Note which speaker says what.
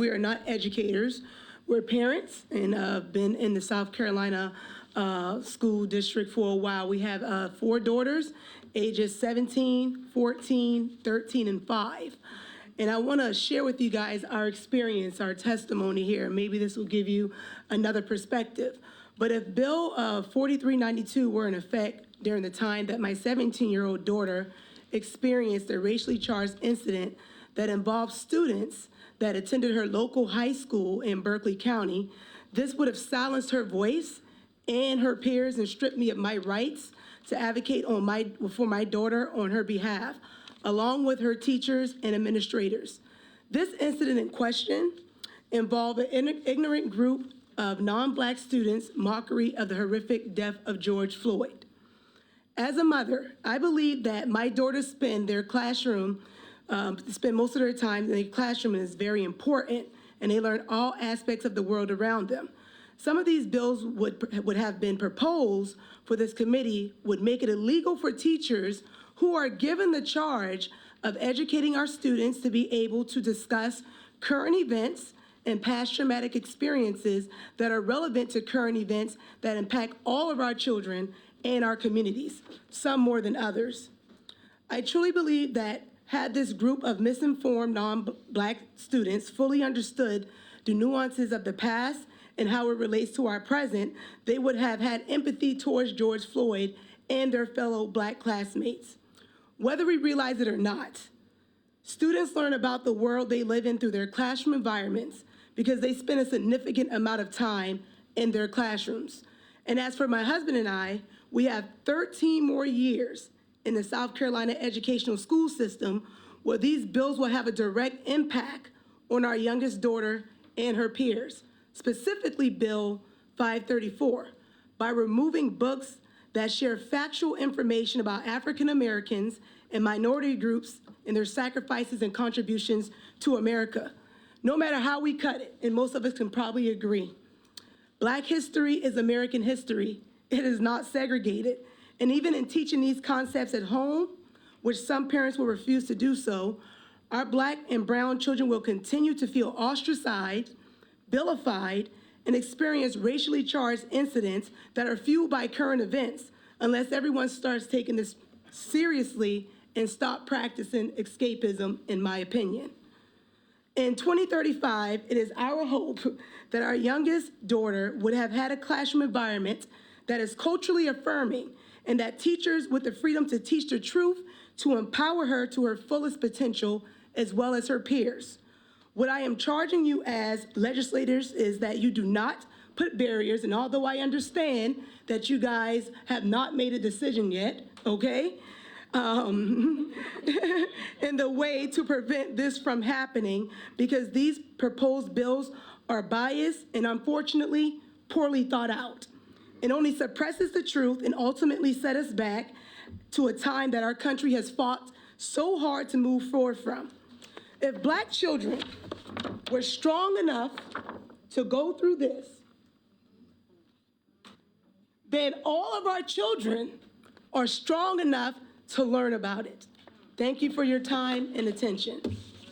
Speaker 1: We are not educators. We're parents and been in the South Carolina school district for a while. We have 4 daughters, ages 17, 14, 13, and 5. And I want to share with you guys our experience, our testimony here. Maybe this will give you another perspective. But if Bill 4392 were in effect during the time that my 17-year-old daughter experienced a racially charged incident that involved students that attended her local high school in Berkeley County, this would have silenced her voice and her peers and stripped me of my rights to advocate for my daughter on her behalf, along with her teachers and administrators. This incident in question involved an ignorant group of non-Black students' mockery of the horrific death of George Floyd. As a mother, I believe that my daughters spend most of their time in the classroom, and is very important, and they learn all aspects of the world around them. Some of these bills would have been proposed for this committee would make it illegal for teachers who are given the charge of educating our students to be able to discuss current events and past traumatic experiences that are relevant to current events that impact all of our children and our communities, some more than others. I truly believe that had this group of misinformed non-Black students fully understood the nuances of the past and how it relates to our present, they would have had empathy towards George Floyd and their fellow Black classmates. Whether we realize it or not, students learn about the world they live in through their classroom environments because they spend a significant amount of time in their classrooms. And as for my husband and I, we have 13 more years in the South Carolina educational school system where these bills will have a direct impact on our youngest daughter and her peers, specifically Bill 534, by removing books that share factual information about African Americans and minority groups and their sacrifices and contributions to America. No matter how we cut it, and most of us can probably agree, Black history is American history. It is not segregated. And even in teaching these concepts at home, which some parents will refuse to do so, our Black and brown children will continue to feel ostracized, vilified, and experience racially charged incidents that are fueled by current events unless everyone starts taking this seriously and stop practicing escapism, in my opinion. In 2035, it is our hope that our youngest daughter would have had a classroom environment that is culturally affirming and that teachers with the freedom to teach the truth to empower her to her fullest potential as well as her peers. What I am charging you as legislators is that you do not put barriers, and although I understand that you guys have not made a decision yet, okay, in the way to prevent this from happening, because these proposed bills are biased and unfortunately poorly thought out. It only suppresses the truth and ultimately set us back to a time that our country has fought so hard to move forward from. If Black children were strong enough to go through this, then all of our children are strong enough to learn about it. Thank you for your time and attention.